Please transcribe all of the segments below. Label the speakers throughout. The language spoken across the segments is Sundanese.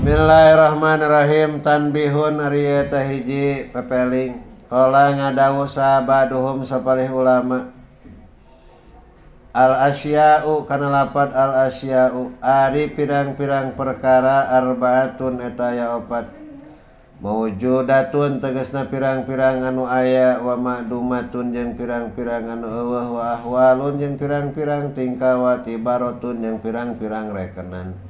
Speaker 1: Bismillahirrahmanirrahim. Tanbihun ari eta hiji pepeling. Qala ngadawuh sahabaduhum sapalih ulama. Al asya'u kana lapad al asya'u ari pirang-pirang perkara arbaatun eta aya opat. Mawjudatun tegasna pirang-pirang anu aya wa ma'dumatun jeung pirang-pirang anu eueuh wa ahwalun jeung pirang-pirang tingkah wa tibaratun jeung pirang-pirang rekenan.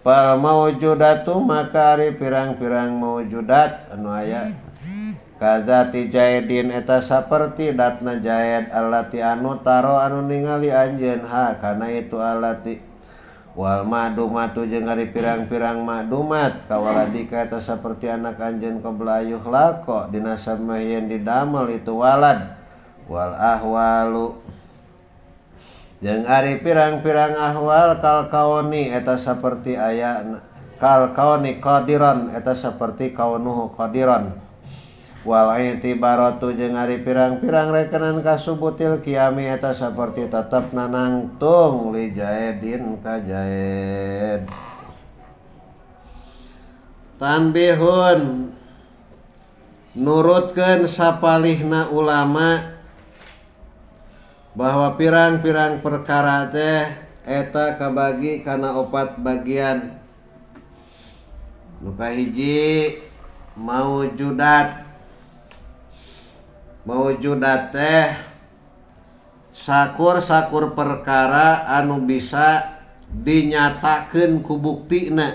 Speaker 1: Fal mawjudatu maka ari pirang-pirang mawjudat anu aya kadzati jaidin eta saperti datna jaid allati anu taro anu ningali anjeun ha kana itu allati wal madumatu jeung ari pirang-pirang madumat kawaladika eta saperti anak anjeun qablayuh lako dina samahieun didamel itu walad wal ahwalu jeung ari pirang-pirang ahwal kal kauni eta saperti aya kal kauni qadiran eta saperti kaunuhu qadiran wal itibaratu jeung ari pirang-pirang rekenan kasubutil kiami eta saperti tetepna nangtung li jaedin ka jaed. Tanbihun nurutkeun sapalihna ulama bahwa pirang-pirang perkara teh eta kabagi kana opat bagian. Nu kahiji mawjudat. Mawjudat teh sakur-sakur perkara anu bisa dinyatakeun ku buktina.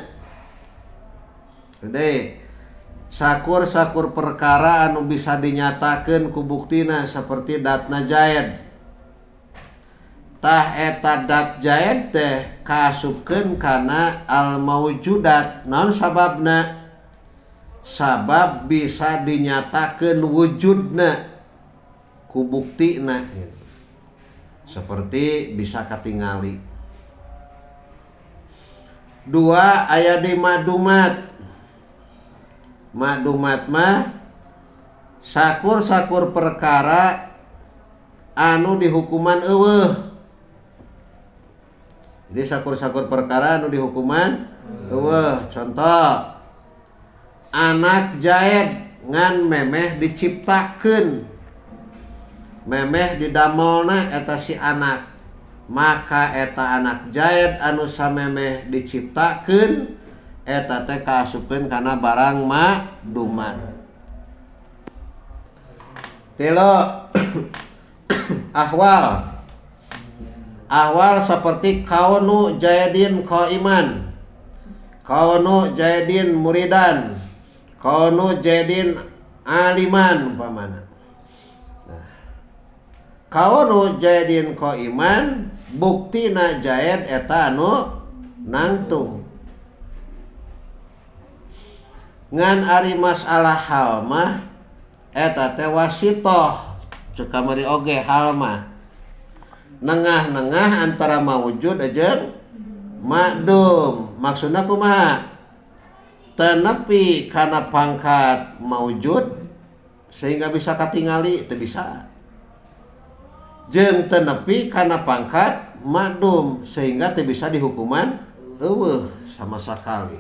Speaker 1: Gede sakur-sakur perkara anu bisa dinyatakeun ku buktina seperti datna jaid. Tah eta dat jaid teh kaasupkeun kana al mawjudat. Naon sababna? Sabab bisa dinyatakeun wujudna ku buktina. Seperti bisa katingali. Dua aya di madumat. Madumat mah sakur-sakur perkara anu dihukuman eueuh. Jadi sakur-sakur perkara anu dihukuman eueuh. Contoh anak jaid ngan memeh diciptakeun. Memeh didamelna eta si anak. Maka eta anak jaid anu samemeh diciptakeun eta teh kaasupkeun kana barang madumat. Telo ahwal. Ahwal seperti kaunu jaidin qaiman, kaunu jaidin muridan, kaunu jaidin aliman umpamana. Nah, kaunu jaidin qaiman buktina jaid eta anu nangtung. Ngan ari masalah hal mah eta teh wasitoh ceuk kamari oge hal mah nengah-nengah antara mawujud jeung ma'dum. Maksudna kumaha? Teu nepi kana pangkat mawujud sehingga bisa katingali, teu bisa. Jeung teu nepi kana pangkat ma'dum sehingga teu bisa dihukuman eueuh sama sakali.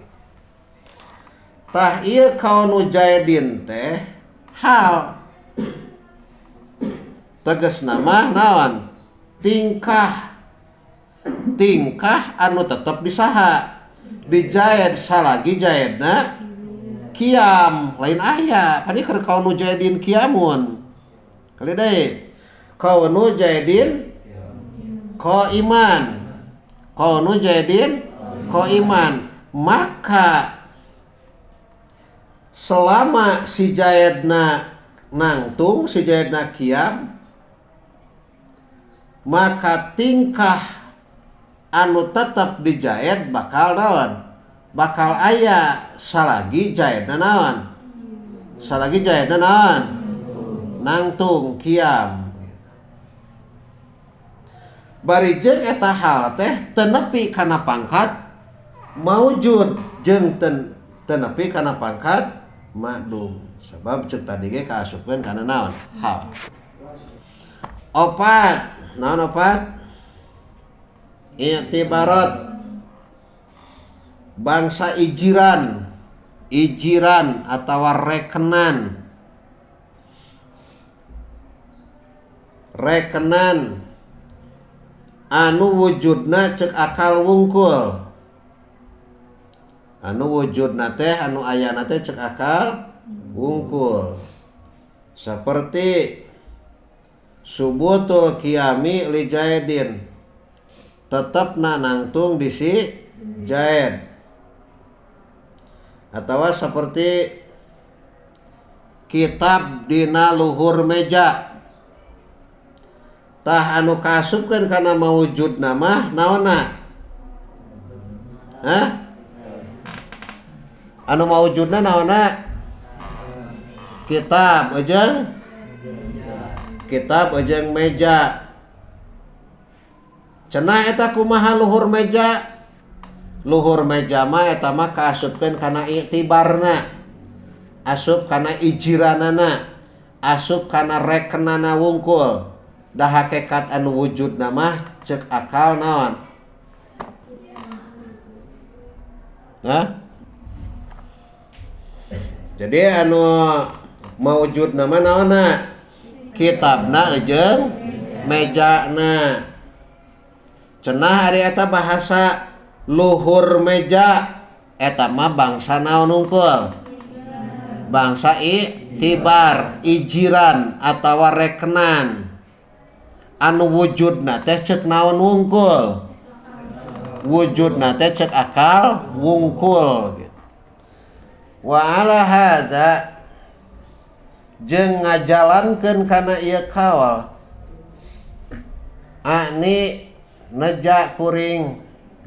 Speaker 1: Tah ieu kaunu jaidin teh hal. Tegasna mah naon? Tingkah anu tetep disaha dijaid salagi jaidna kiam lain aya padi keur kaunu jaidin kiamun kali deui kaunu jaidin qaiman kaunu jaidin qaiman maka selama si jaidna nangtung si jaidna kiam maka tingkah anu tetap dijaid bakal naon? Bakal aya salagi jaidna naon? Salagi jaidna naon? Nangtung kiam. Bari jeung eta hal teh teu nepi kana pangkat maujud jeung teu nepi kana pangkat ma'dum. Sebab ceuk tadi ge kaasupkeun kana naon? Hal. Opat. Naon opat? I'tibarat bangsa ijiran atawa rekenan anu wujudna cek akal wungkul, anu wujudna teh anu ayana teh cek akal wungkul, seperti subutul qiyami li jaidin, tetepna nangtung di si jaid, atau seperti kitab dina luhur meja, tah anu kasupkeun kana mawujudna mah naonna? Anu mawujudna naonna? Kitab jeung meja. Cenah eta kumaha luhur meja? Luhur meja mah eta mah kaasupkeun kana iktibarna, asup kana ijiranana, asup kana rekenana wungkul. Da hakikat anu wujudna mah cek akal naon? Jadi anu mawujudna mah naonna? Kitabna jeung mejana. Cenah ari eta bahasa luhur meja, eta mah bangsa naon unggul? Bangsa iktibar, ijiran atawa rekenan. Anu wujudna teh cek naon wungkul? Wujudna teh cek akal wungkul gitu. Wa ala hadza jeung ngajalankeun kana ieu kawal ani neja kuring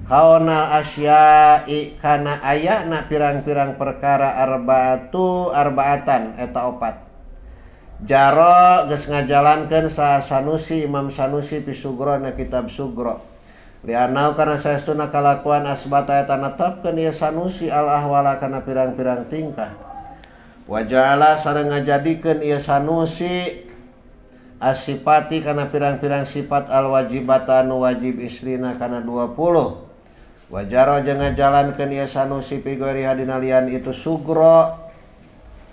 Speaker 1: kaunal asya'i kana ayana pirang-pirang perkara arbaatan eta opat. Jaro geus ngajalankeun Sanusi Imam Sanusi fi Sugro na kitab Sugro. Lianau kana saestuna kalakuan asbata eta netepkeun ieu Sanusi al ahwala kana pirang-pirang tingkah. Wajala sareng ngajadikeun ieu Sanusi asifati kana pirang-pirang sifat al wajibata anu wajib istrina kana 20. Wajaro jeung ngajalankeun ieu Sanusi fi ghairi hadina lian itu Sugro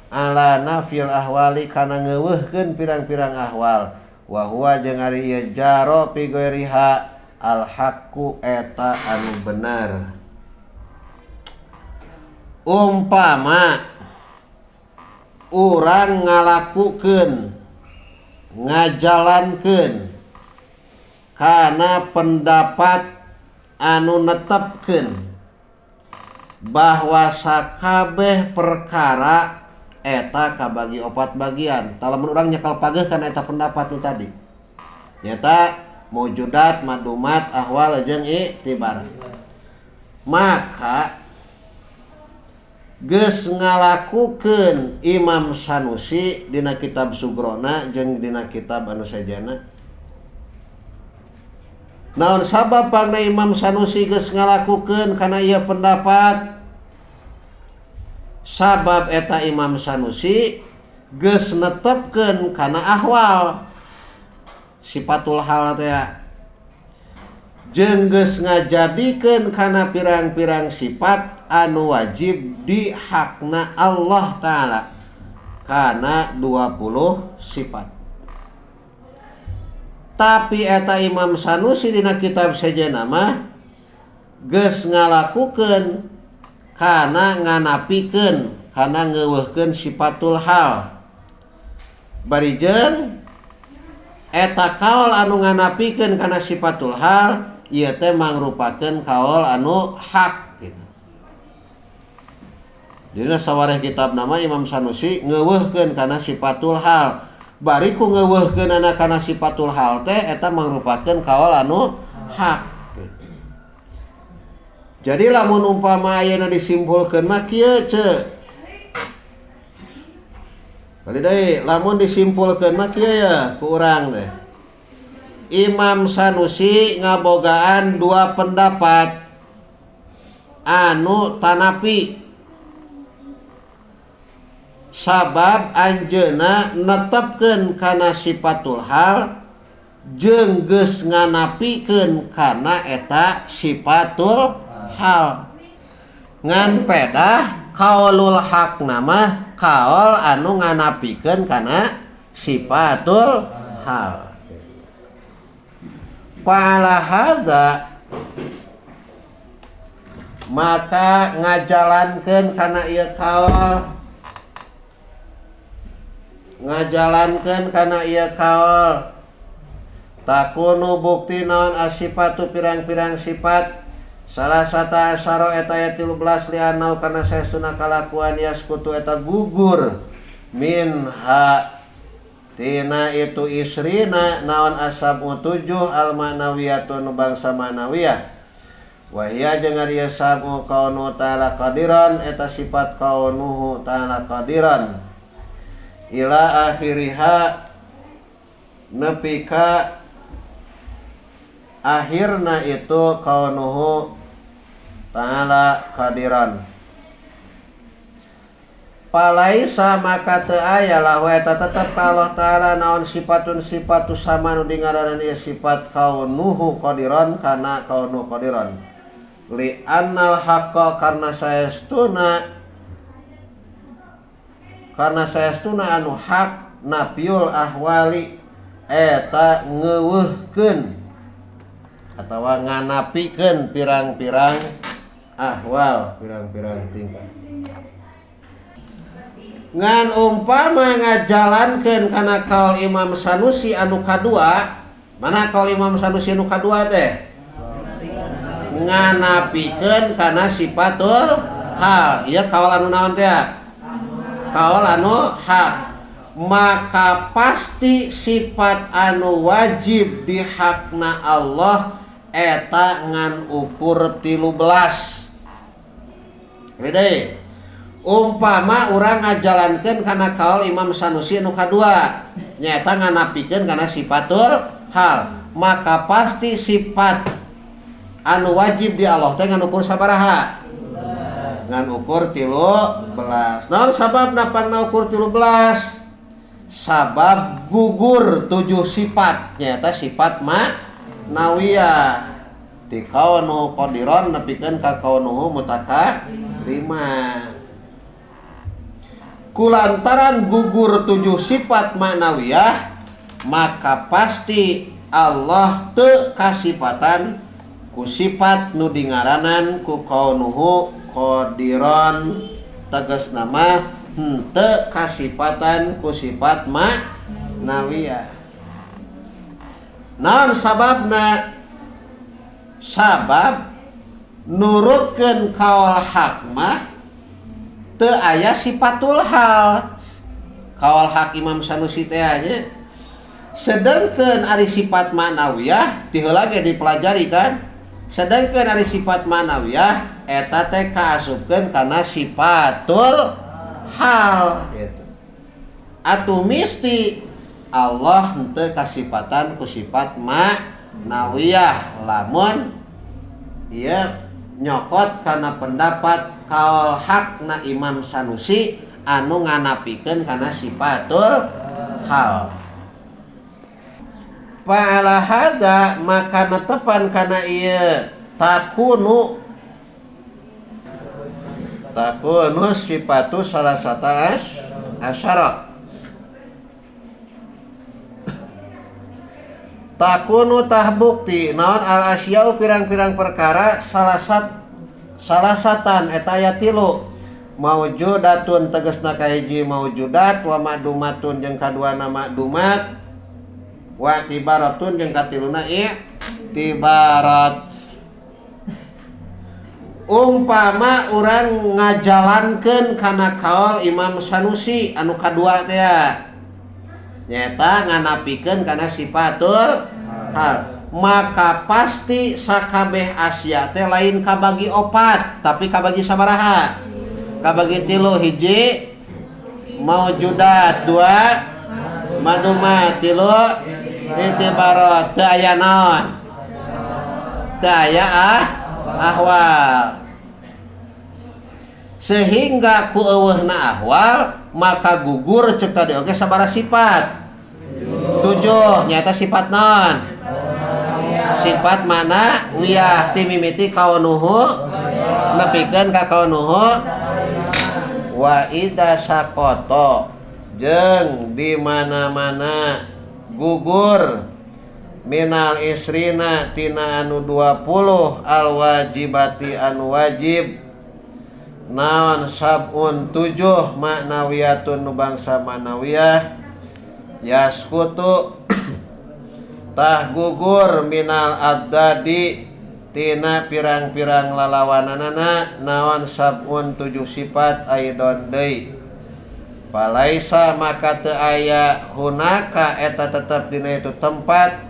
Speaker 1: ala nafil ahwali kana ngeuweuhkeun pirang-pirang ahwal. Wa huwa jeung ari ieu jaro fi ghairiha al haqqu eta anu bener. Umpama urang ngalakukeun ngajalankeun kana pendapat anu netepkeun bahwa sakabeh perkara eta kabagi opat bagian. Talamun urang nyekel pageuh kana eta pendapat nu tadi. Nyata maujudat, madumat, ahwal jeung iktibar. Maka geus ngalakukeun Imam Sanusi dina kitab Sugrona jeung dina kitab anu sajana. Naon sabab pangna Imam Sanusi geus ngalakukeun kana ieu pendapat? Sabab eta Imam Sanusi geus netepkeun kana ahwal sifatul hal teh jeung geus ngajadikeun kana pirang-pirang sifat anu wajib di hakna Allah Ta'ala kana 20 sifat. Tapi eta Imam Sanusi dina kitab sejenna mah geus ngalakukeun kana nganapikeun kana ngeuweuhkeun sifatul hal. Bari jeung eta kaul anu nganapikeun kana sifatul hal ieu teh mangrupakeun kaul anu hak gitu. Dina sawareh kitab nama Imam Sanusi ngeuweuhkeun kana sifatul hal. Bari ku ngeuweuhkeun kana sifatul hal teh eta mangrupakeun kaul anu hak. Jadi lamun umpama ayeuna disimpulkeun mah kieu ce. Bari deui lamun disimpulkeun mah kieu ya ku urang teh. Imam Sanusi ngabogaan dua pendapat anu tanapi. Sabab anjeunna netepkeun kana sifatul hal jeung geus nganapikeun kana eta sifatul hal. ngan pedah kaulul haq nama kaul anu nganapikeun kana sifatul hal. Fa'ala hadza maka ngajalankeun kana ieu kaul, ngajalankeun kana ieu kaul takunu bukti naon asifatu pirang-pirang sifat salah sata asaro eta 13 lianau kana saestuna kalakuan yaskutu eta gugur minha tina itu isrina naon asabu 7 al ma'nawiyatun bangsa ma'nawiyah wa hiya jeung ari sabu kaunu ta'ala qadiran eta sifat kaunuhu ta'ala qadiran ila akhiriha nepi ka akhirna itu kaunuhu ta'ala qadiran. Palaisa maka teu aya lahu eta tetep ka Allah taala naon sifatun sifatu sama nu dingaranan ieu sifat kaunuhu qadiran kana kaunu qadiran li annal haqqa karna saestuna anu hak nafiul ahwali eta ngeuweuhkeun atawa nganapikeun pirang-pirang ahwal pirang-pirang tingkah. Ngan umpama ngajalankeun kana kaul Imam Sanusi anu kadua, mana kaul Imam Sanusi anu kadua teh? Nganapikeun kana sifatul hal. Ieu kaul anu naon teh? Kaul anu hak. Maka pasti sifat anu wajib di hakna Allah eta ngan ukur 13. Gede. Umpama urang ngajalankeun kana kaul Imam Sanusi anu kadua nyaeta nganapikeun kana sifatul hal, maka pasti sifat anu wajib di Allah teh ngan ukur sabaraha? Ngan ukur 13. Naon sababna pangna ukur 13? Sabab gugur 7 sifat nyaeta sifat ma'nawiyah di kaunu qadiron nepikeun ka kaunuhu mutakalimah. Kulantaran gugur 7 sifat ma'nawiyah maka pasti Allah teu kasifatan ku sifat nu dingaranan ku kaunuhu qadiron tegasna mah henteu kasifatan ku sifat ma'nawiyah. Naon sababna? Sabab nurutkeun kaul haq mah teu aya sifatul hal. Kaul hak Imam Sanusi teh nya. Sedengkeun ari sifat ma'nawiyah ti heula ge dipelajari kan. Sedengkeun ari sifat ma'nawiyah eta teh kaasupkeun kana sifatul hal gitu. Atuh misti Allah henteu kasifatan ku sifat ma'nawiyah lamun ieu nyokot kana pendapat kaul hakna Imam Sanusi anu nganapikeun kana sifatul hal. Fa'ala hadza maka netepan kana ieu takunu sifatu salasata asyara. Takunu tah bukti naon al asyau pirang-pirang perkara salasatan eta aya 3 maujudatun tegasna kahiji maujudat wa ma'dumatun jeung kaduana ma'dumat wa tibaratun jeung katiluna tibarat. Umpama urang ngajalankeun kana kaul Imam Sanusi anu kadua teh nyaeta nganapikeun kana sifatul hal, maka pasti sakabeh asya teh lain kabagi 4 tapi kabagi sabaraha? Kabagi 3, hiji maujudat, 2 madumat, 3 itibarat. Teu aya naon? Teu aya ahwal. Sehingga ku eueuhna ahwal maka gugur ceuk tadi oge sabaraha sifat? 7 nyaeta sifat naon? Sifat ma'nawiyah ti mimiti kaunuhu nepikeun ka kaunuhu wa idza saqata jeung di mana-mana gugur minal isrina tina anu 20 al wajibati anu wajib naon sabun 7 maknawiyatun nu bangsa manawiyah yaskutu tah gugur minal addadi tina pirang-pirang lalawananana naon sabun 7 sifat aidon deui palaisa maka teu aya hunaka eta tetep dina itu tempat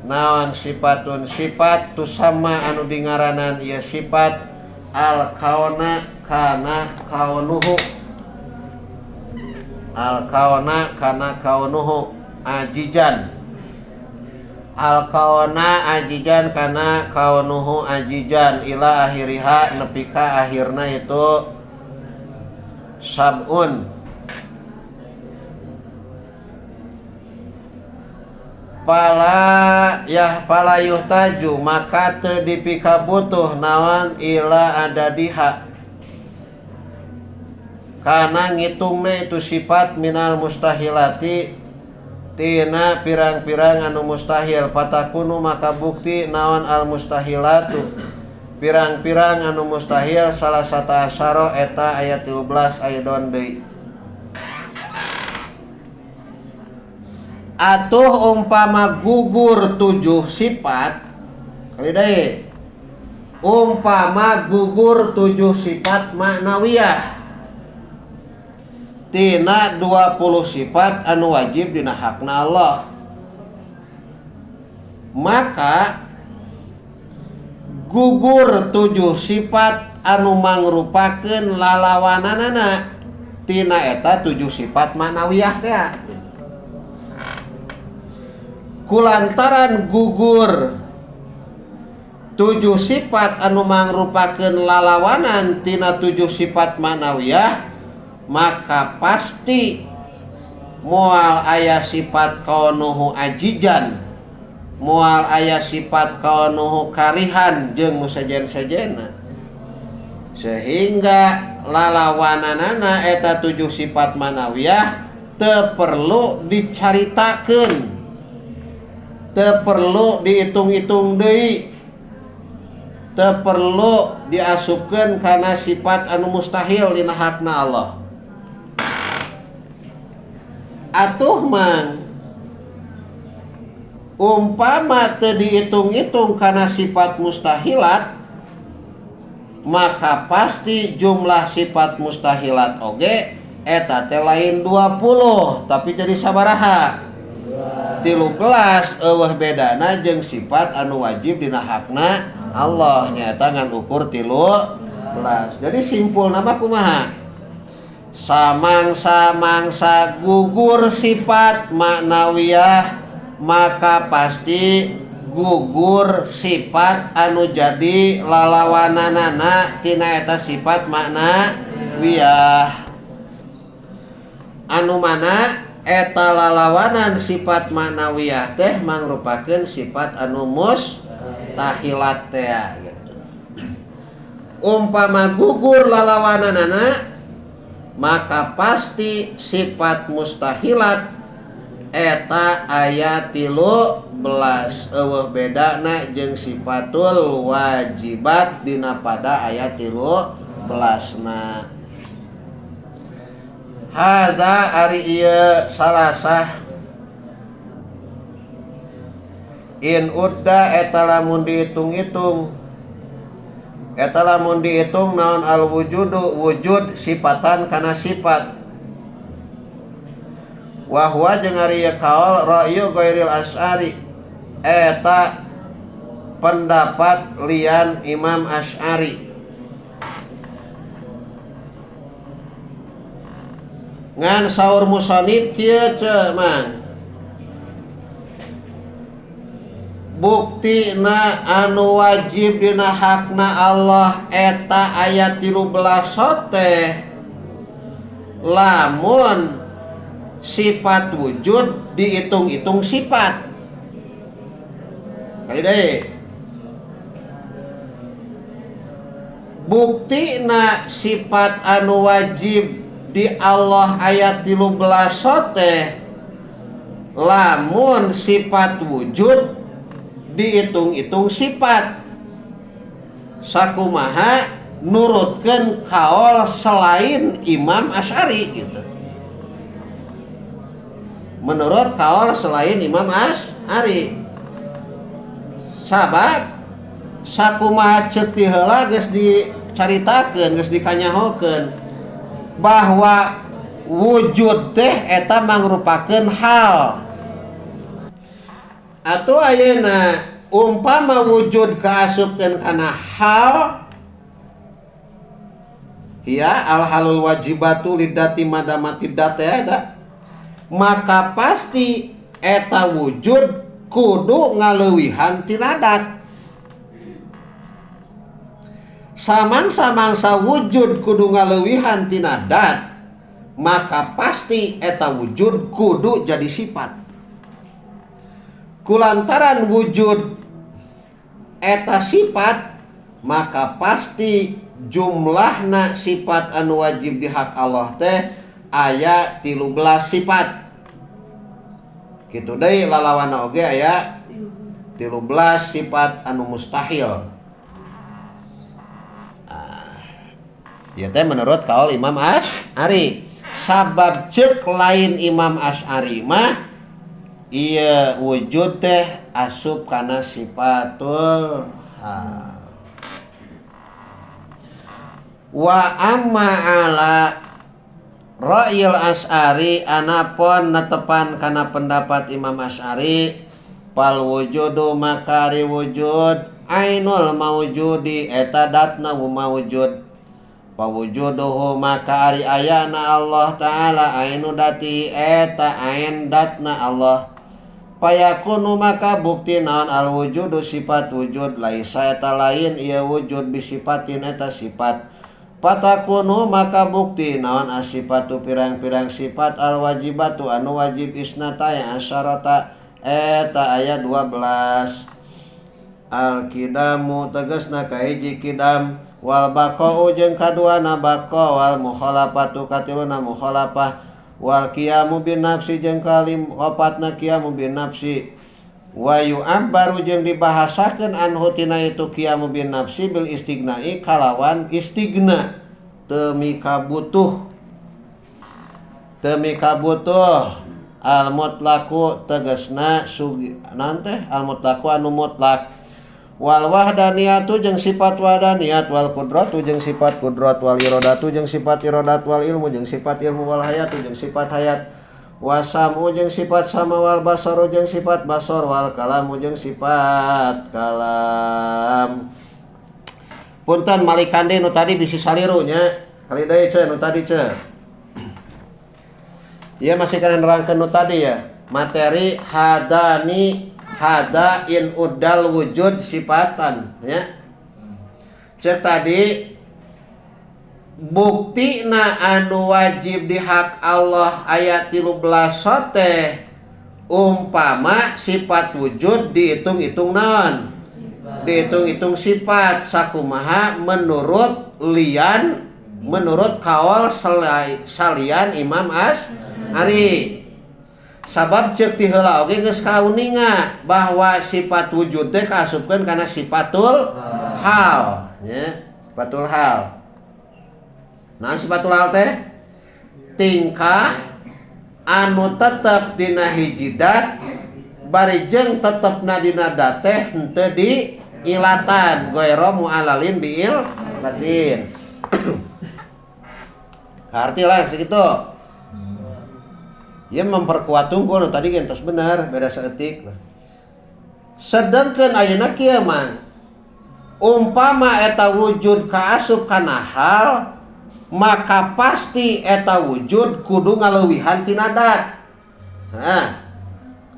Speaker 1: naon sifatun sifat tusama anu dingaranan ieu sifat al kauna kana kaunuhu al kauna kana kaunuhu ajijan al kauna ajijan kana kaunuhu ajijan ila akhiriha nepi ka akhirna itu sabun pala yuhtaju maka teu dipika butuh nawan ila adadiha kana ngitungna itu sifat minal mustahilati tina pirang-pirang anu mustahil patakunu maka bukti nawan al mustahilatu pirang-pirang anu mustahil salah sata asyara eta ayat 13 aidon deui atuh umpama gugur 7 sifat kali deui umpama gugur 7 sifat maknawiyah tina 20 sifat anu wajib dina hakna Allah maka gugur 7 sifat anu mangrupakeun lalawananana tina eta 7 sifat maknawiyah teh kulantaran gugur 7 sifat anu mangrupakeun lalawanan tina 7 sifat manawiyah maka pasti moal aya sifat kaunuhu ajijan moal aya sifat kaunuhu karihan jeung nu sejen-sejena sehingga lalawananana eta 7 sifat manawiyah teu perlu dicaritakeun teu perlu dihitung-hitung deui teu perlu diasupkeun kana sifat anu mustahil dina hakna Allah atuh mang umpama teu dihitung-hitung kana sifat mustahilat maka pasti jumlah sifat mustahilat oge eta teh lain 20 tapi jadi sabaraha 13 eueuh bedana jeung sifat anu wajib dina hakna Allah nyaeta ngan ukur 13 jadi simpulna mah kumaha samangsa gugur sifat maknawiyah maka pasti gugur sifat anu jadi lalawananana tina eta sifat maknawiyah anu mana eta lalawanan sifat maknawiyah teh mangrupakeun sifat anu mustahilat teh gitu. Umpama gugur lalawananana maka pasti sifat mustahilat eta aya 13 eueuh bedana jeung sifatul wajibat dina pada aya 13 na hadza ari ieu salasah in udda eta lamun dihitung-hitung eta lamun dihitung naon al wujudu wujud sifatan kana sifat wa huwa jeung ari ieu kaul ra'yu ghairil asy'ari eta pendapat lian Imam Asy'ari ngan saur musannif kieu ce man buktina anu wajib dina hakna Allah eta ayat 13 teh lamun sifat wujud dihitung-hitung sifat kali deui buktina sifat anu wajib di Allah ayat 13 teh lamun sifat wujud dihitung-hitung sifat sakumaha nurutkeun kaol selain Imam Asy'ari gitu. Menurut kaol selain Imam Asy'ari sabab sakumaha ceuk ti heula geus dicaritakeun geus dikanyahokeun bahwa wujud teh eta mangrupakeun hal. Atuh ayeuna umpama wujud kaasupkeun kana hal ya al-halul wajibatu lidati madamati data eta, maka pasti eta wujud kudu ngaleuwihan ti ladat. Samang-samangsa wujud kudu ngaleuwihan tina dat, maka pasti eta wujud kudu jadi sifat. Kulantaran wujud eta sifat, maka pasti jumlahna sifat anu wajib di hak Allah teh aya 13 sifat. Kitu deui lalawana oge aya 13 sifat anu mustahil. Ya teh menurut kaul Imam Asy'ari. Sabab ceuk lain Imam Asy'ari mah ieu wujud teh asup kana sifatul hal. Wa amma ala ra'yil Asy'ari anapun netepan kana pendapat Imam Asy'ari fal wujudu makari wujud ainul mawjudi eta datna mawjud pawujuduhu maka ari ayana Allah ta'ala ainu dati eta ain datna Allah payakunu maka bukti naon al wujudu sifat wujud laisa eta lain ieu wujud bisifatin eta sifat patakunu maka bukti naon asifatu pirang-pirang sifat al wajibatu anu wajib isnata yang asyarata eta ayat 12 al kidamu tegasna kahiji kidam wal baqa'u jeung kaduana baqa wal mukhalafatu katiluna mukhalafah wal qiyamu bin nafsi jeung kalim opatna qiyamu bin nafsi wa yu'abbaru jeung dibahasakeun anhu tina itu qiyamu bin nafsi bil istighna'i kalawan istighna teu mikabutuh al mutlaqu tegasna naon teh al mutlaqu anu mutlak wal wahdaniyatu jeung sifat wahdaniyat wal qudratu jeung sifat qudrat wal iradatu jeung sifat iradat wal ilmu jeung sifat ilmu wal hayatu jeung sifat hayat wasamu jeung sifat sama wal basaru jeung sifat basar wal kalamu jeung sifat kalam. Punten malikande nu tadi bisi saliru nya kali deui ce nu tadi ce ieu masih kana nerangkeun nu tadi ya materi hada in udal wujud sifatan ya. Cek tadi buktina anu wajib di hak Allah ayat 13 teh umpama sifat wujud dihitung-hitung naon? Dihitung-hitung sifat sakumaha menurut kaul salian Imam Asy'ari. Sabab ceuk ti heula oge geus kauninga bahwa sifat wujud teh kaasupkeun kana sifatul hal nya, sifatul hal. Nah, sifatul hal teh tingkah anu tetep dina hiji dat bari jeung tetepna dina dat teh henteu diilatan ghairu mu'alalin biil latin. Arti lah segitu. Ia memperkuat tunggul tadi gentos benar beda seetik. Sedengkeun ayeuna kieu mah umpama eta wujud kaasup kana hal maka pasti eta wujud kudu ngaleuwihan tina dat.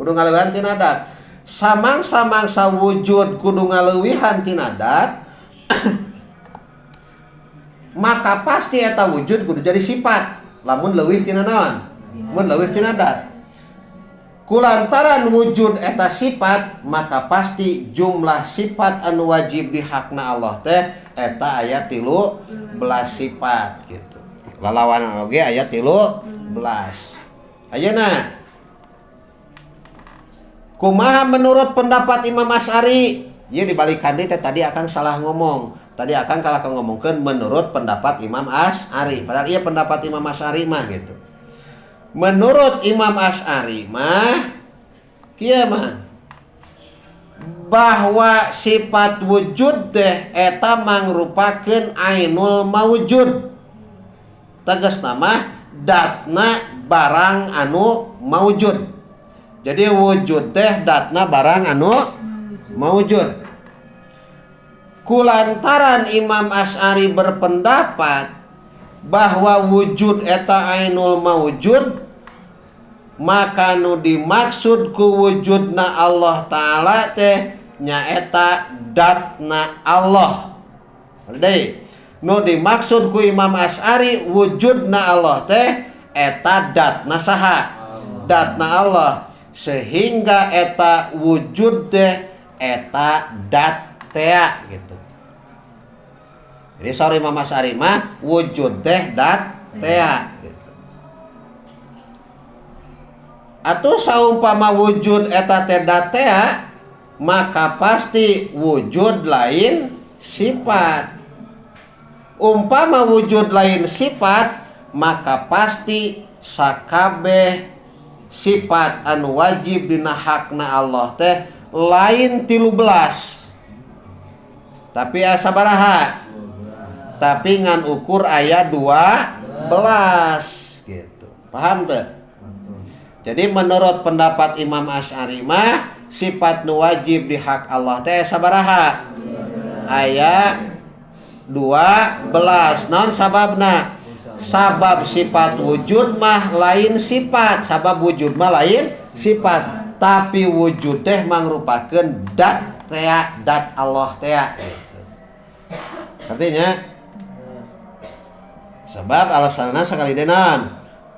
Speaker 1: Kudu ngaleuwihan tina dat. Samang-samangsa wujud kudu ngaleuwihan tina dat maka pasti eta wujud kudu jadi sifat lamun leuwih tina naon? Mun leuwih tina dat. Kulantaran wujud eta sifat maka pasti jumlah sifat anu wajib di hakna Allah teh eta aya 13 sifat gitu. Lalawan oge aya 13. Ayeuna kumaha menurut pendapat Imam Asy'ari? Ieu dibalikan deui teh tadi akan salah ngomong. Tadi akan kalah ngomongkeun menurut pendapat Imam Asy'ari. Padahal ieu pendapat Imam Asy'ari mah gitu. Menurut Imam Asy'ari mah kieu mah bahwa sifat wujud teh eta mangrupakeun ainul maujud. Tegasna mah datna barang anu maujud. Jadi wujud teh datna barang anu maujud. Kulantaran Imam Asy'ari berpendapat bahwa wujud eta ainul maujud, maka nu dimaksud ku wujudna Allah Ta'ala teh nyaeta datna Allah. Deui, nu dimaksud ku Imam Asy'ari wujudna Allah teh eta datna saha? Datna Allah. Sehingga eta wujud teh eta dat tea gitu. Jadi sorry Imam Asy'ari mah wujud teh dat tea gitu. Atuh saumpama wujud eta teh dat tea maka pasti wujud lain sifat. Umpama wujud lain sifat maka pasti sakabeh sifat anu wajib dina hakna Allah teh lain 13. Tapi asa sabaraha? Tapi ngan ukur aya 12 gitu. Paham teu? Jadi menurut pendapat Imam Asy'ari mah sifat nu wajib di hak Allah teh sabaraha? Aya 12. Naon sababna? Sabab sifat wujud mah lain sifat. Sabab wujud mah lain sifat. Tapi wujud teh mangrupakeun dat tea, dat Allah tea. Artinya sebab alasanna sakali denan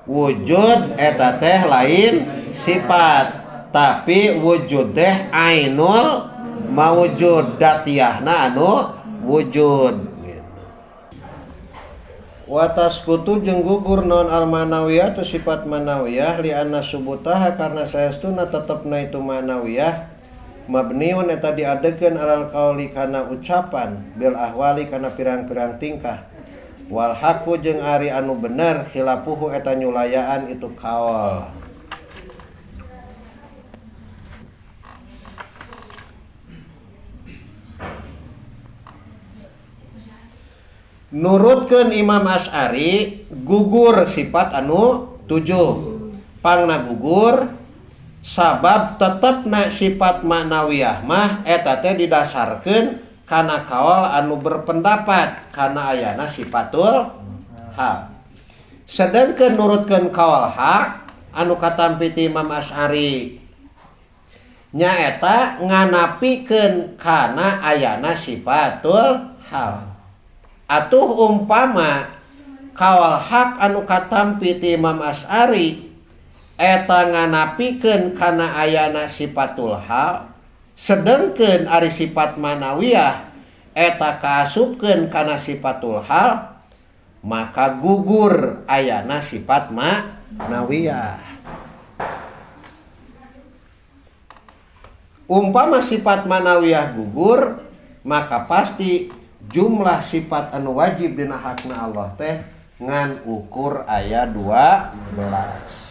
Speaker 1: wujud eta teh lain sifat, tapi wujud teh ainul mawujud, datiahna anu wujud gitu. Wa tasqutu jeung gugur non al manawiyah tu sifat manawiyah li anna subutaha karna saestuna tetepna itu manawiyah mabniun eta diadekeun alal qauli kana ucapan bil ahwali kana pirang-pirang tingkah wal haqu jeung ari anu bener khilafuhu eta nyulayaan itu kaul. Nurutkeun Imam Asy'ari gugur sifat anu 7. Pangna gugur sabab tetepna sifat maknawiyah mah eta teh didasarkeun kana kaul anu berpendapat kana ayana sifatul haq. Sedengkeun nurutkeun kaul haq anu katampi ti Imam Asy'ari nyaeta nganapikeun kana ayana sifatul haq. Atuh umpama kaul haq anu katampi ti Imam Asy'ari eta nganapikeun kana ayana sifatul hal, sedengkeun ari sifat manawiyah eta kaasupkeun kana sifatul hal, maka gugur ayana sifat manawiyah. Umpama sifat manawiyah gugur, maka pasti jumlah sifat anu wajib dina hakna Allah teh ngan ukur aya 12.